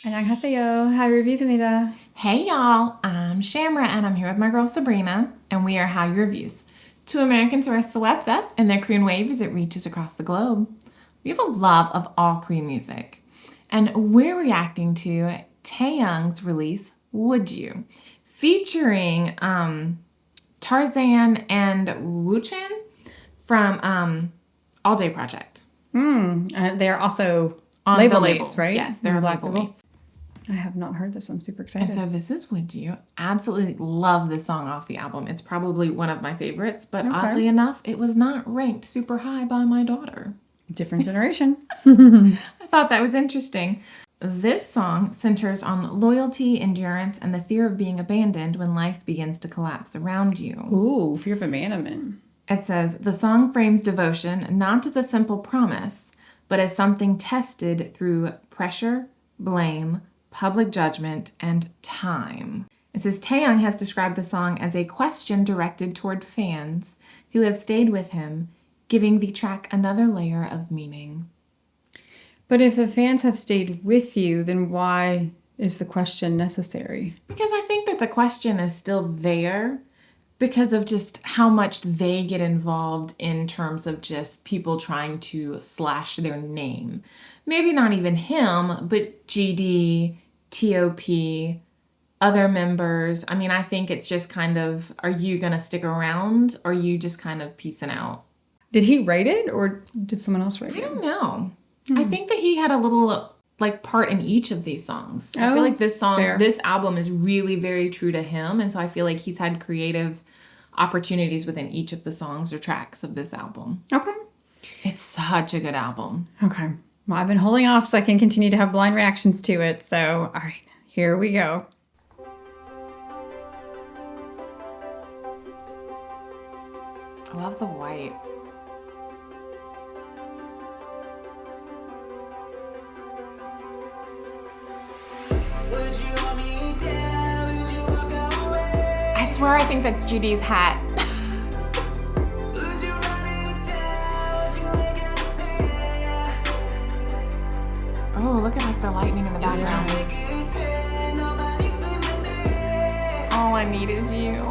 안녕하세요. Hallyu Reviews입니다. Hey y'all, I'm Shamra and I'm here with my girl Sabrina, and we are Hallyu Reviews. Two Americans who are swept up in their Korean wave as it reaches across the globe. We have a love of all Korean music, and we're reacting to TAEYANG's release, Would You, featuring TARZZAN and WOOCHAN from All Day Project. They are also On label the label. mates, right? Yes, they're Black label label. mates. I have not heard this. I'm super excited. And so this is Would You. Absolutely love this song off the album. It's probably one of my favorites, but oddly enough, it was not ranked super high by my daughter. Different generation. I thought that was interesting. This song centers on loyalty, endurance, and the fear of being abandoned when life begins to collapse around you. Ooh, fear of abandonment. It says, the song frames devotion not as a simple promise, but as something tested through pressure, blame, public judgment, and time. It says, Taeyang has described the song as a question directed toward fans who have stayed with him, giving the track another layer of meaning. But if the fans have stayed with you, then why is the question necessary? Because I think that the question is still there because of just how much they get involved in terms of just people trying to slash their name. Maybe not even him, but GD, TOP, other members. I mean, I think it's just kind of, are you going to stick around or are you just kind of peacing out? Did he write it or did someone else write it? I don't know. I think that he had a little part in each of these songs. I feel like this song, this album is really very true to him. And so I feel like he's had creative opportunities within each of the songs or tracks of this album. Okay. It's such a good album. Okay. Well, I've been holding off so I can continue to have blind reactions to it. So, all right, here we go. I love the white. I swear I think that's GD's hat. Oh, look at the lightning in the background. All I need is you.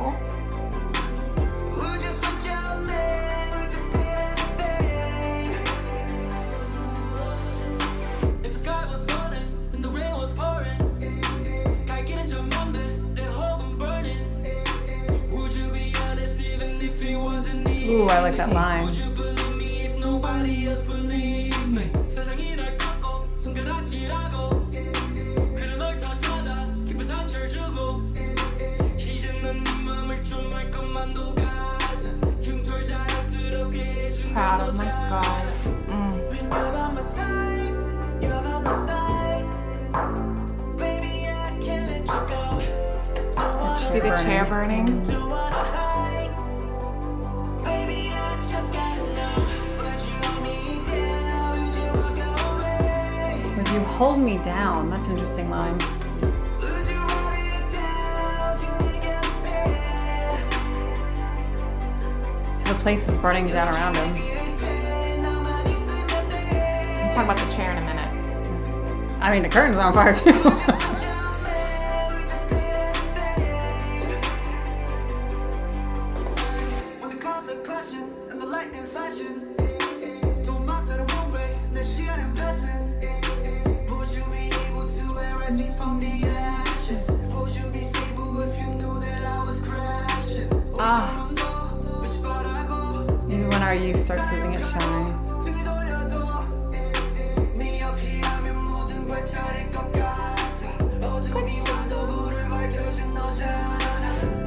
Ooh, I like that line. Proud of my scars. See the chair burning? Would you hold me down? That's an interesting line. So the place is burning down around him. We'll talk about the chair in a minute. I mean, the curtain's on fire too. Even when our youth starts losing its shine.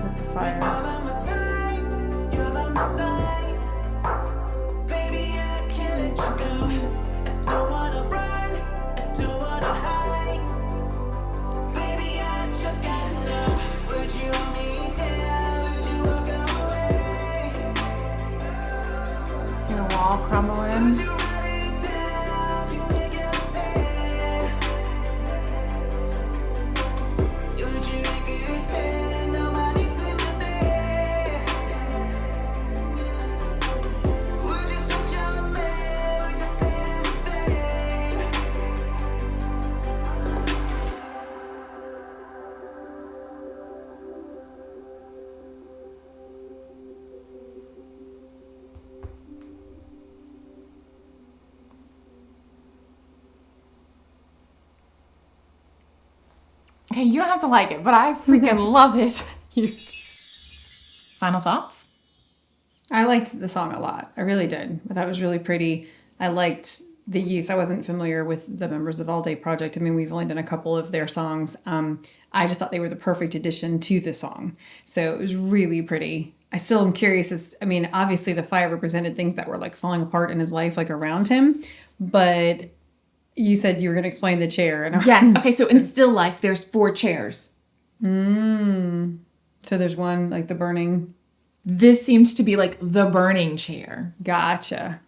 With the fire. See the wall crumbling. Okay, you don't have to like it, but I freaking love it. Final thoughts? I liked the song a lot. I really did. I thought it was really pretty. I liked the use. I wasn't familiar with the members of All Day Project. I mean, we've only done a couple of their songs. I just thought they were the perfect addition to the song. So it was really pretty. I still am curious. I mean, obviously the fire represented things that were like falling apart in his life, like around him. But you said you were going to explain the chair. And Yes. Okay, so in still life, there's 4 chairs. So there's one, like the burning. This seems to be like the burning chair. Gotcha.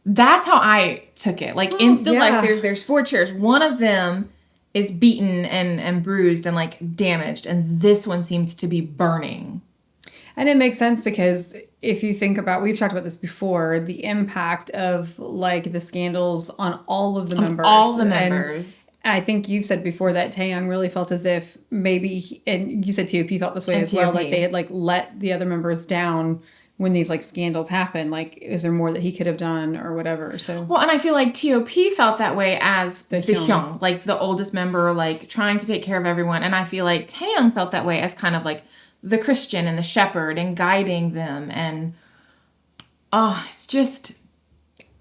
That's how I took it. Like in still yeah. life, there's 4 chairs. One of them is beaten and bruised and like damaged, and this one seems to be burning. And it makes sense because if you think about, we've talked about this before, the impact of like the scandals on all of the members. All the members. And I think you've said before that Taeyang really felt as if maybe, and you said TOP felt this way as well, like they had like let the other members down when these like scandals happen. Like, is there more that he could have done or whatever? So well, and I feel like TOP felt that way as the Hyung, like the oldest member, like trying to take care of everyone. And I feel like Taeyang felt that way as kind of like the Christian and the shepherd and guiding them. And it's just,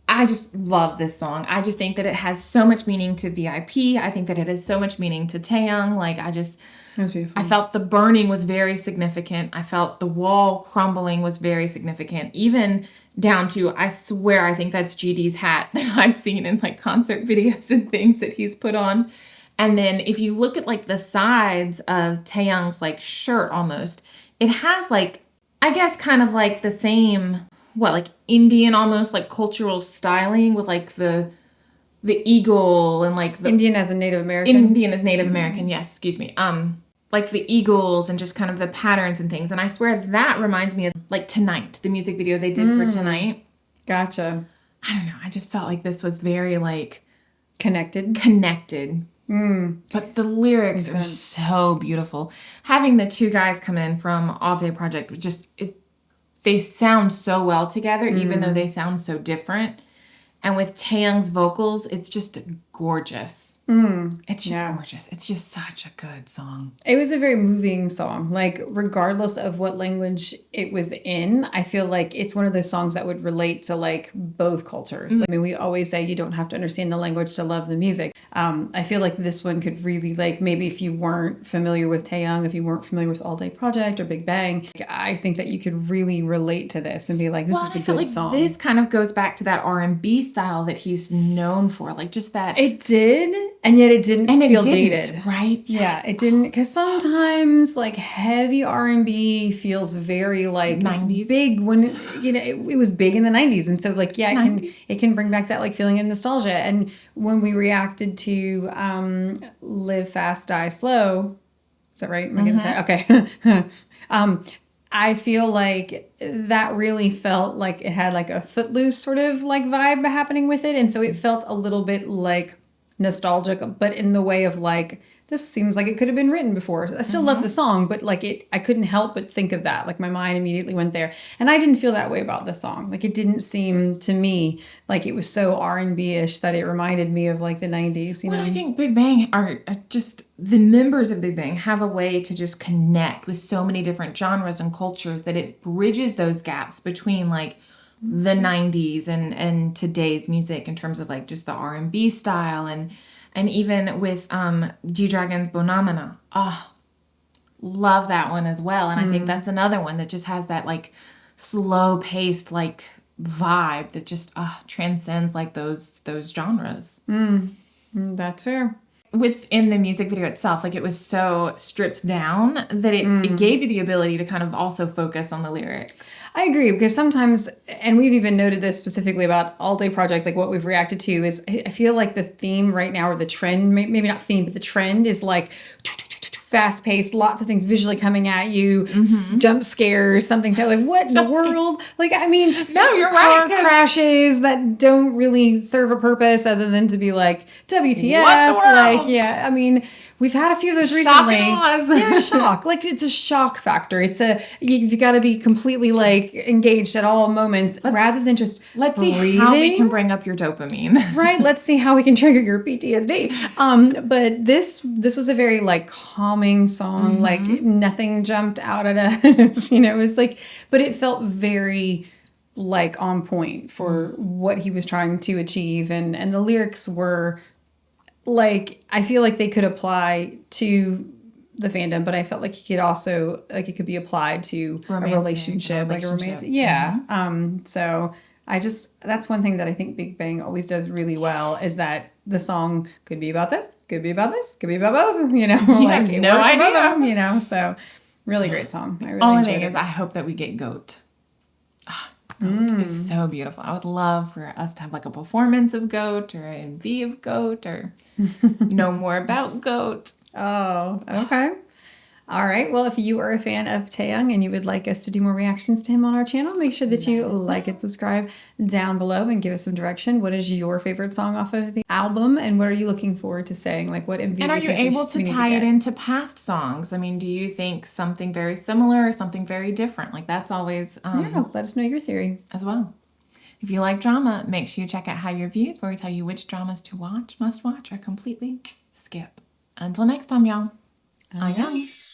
I just love this song. I just think that it has so much meaning to VIP. I think that it has so much meaning to Taeyang. Like it was beautiful. I felt the burning was very significant. I felt the wall crumbling was very significant. Even down to, I swear, I think that's GD's hat that I've seen in like concert videos and things that he's put on. And then if you look at like the sides of Taeyang's like shirt almost, it has like, I guess kind of like the same, like Indian almost like cultural styling with like the eagle and like the Indian as a Native American. Indian as Native American, yes, excuse me. Like the eagles and just kind of the patterns and things. And I swear that reminds me of like Tonight, the music video they did for Tonight. Gotcha. I don't know. I just felt like this was very like connected. But the lyrics are so beautiful. Having the 2 guys come in from All Day Project, they sound so well together, even though they sound so different. And with Taeyang's vocals, it's just gorgeous. It's just gorgeous. It's just such a good song. It was a very moving song. Like, regardless of what language it was in, I feel like it's one of those songs that would relate to like both cultures. I mean, we always say you don't have to understand the language to love the music. I feel like this one could really, like, maybe if you weren't familiar with Taeyang, if you weren't familiar with All Day Project or Big Bang, I think that you could really relate to this and be like, this is a good song. This kind of goes back to that R&B style that he's known for, like just that. It did, and yet it didn't feel dated, right? Yeah, it didn't, because sometimes like heavy R&B feels very like 90s, big when it was big in the 90s, and so like it can bring back that like feeling of nostalgia. And when we reacted to Live Fast Die Slow, is that right? Am I getting okay. I feel like that really felt like it had like a Footloose sort of like vibe happening with it, and so it felt a little bit like nostalgic, but in the way of like, this seems like it could have been written before. I still love the song, but like I couldn't help but think of that. Like my mind immediately went there. And I didn't feel that way about the song. Like it didn't seem to me like it was so R&B-ish that it reminded me of like the 90s. I think Big Bang are just, the members of Big Bang have a way to just connect with so many different genres and cultures that it bridges those gaps between like the 90s and today's music in terms of like just the R&B style and even with G-Dragon's Bonamana. Love that one as well. And I think that's another one that just has that like slow paced like vibe that just transcends like those genres. That's fair. Within the music video itself, like it was so stripped down that it gave you the ability to kind of also focus on the lyrics. I agree, because sometimes, and we've even noted this specifically about All Day Project, like what we've reacted to is, I feel like the theme right now, or the trend, maybe not theme, but the trend is like fast paced, lots of things visually coming at you, jump scares, something like, what in the world? Like, I mean, just car crashes that don't really serve a purpose other than to be like, WTF? Like, yeah, I mean, We've had a few of those Shock recently. and awe. Yeah, shock. Like it's a shock factor. You've got to be completely like engaged at all moments rather than just Let's breathing. see how we can bring up your dopamine. Right. Let's see how we can trigger your PTSD. But this was a very like calming song. Like nothing jumped out at us. It was like, but it felt very like on point for what he was trying to achieve, and the lyrics were like, I feel like they could apply to the fandom, but I felt like he could also like it could be applied to a relationship, like a romantic. Yeah. So that's one thing that I think Big Bang always does really well is that the song could be about this, could be about this, could be about both. Like it no works for both idea. of them. So really great song. I really Only enjoyed thing it. is, I hope that we get Goat. Goat is so beautiful. I would love for us to have like a performance of Goat or an MV of Goat or know more about Goat. Oh, okay. All right. Well, if you are a fan of TAEYANG and you would like us to do more reactions to him on our channel, make sure that you like and subscribe down below and give us some direction. What is your favorite song off of the album, and what are you looking forward to saying? Like, what MV? And are you able to tie it into past songs? I mean, do you think something very similar or something very different? Like that's always Yeah, let us know your theory as well. If you like drama, make sure you check out Hallyu Reviews, where we tell you which dramas to watch, must watch, or completely skip. Until next time, y'all. TAEYANG.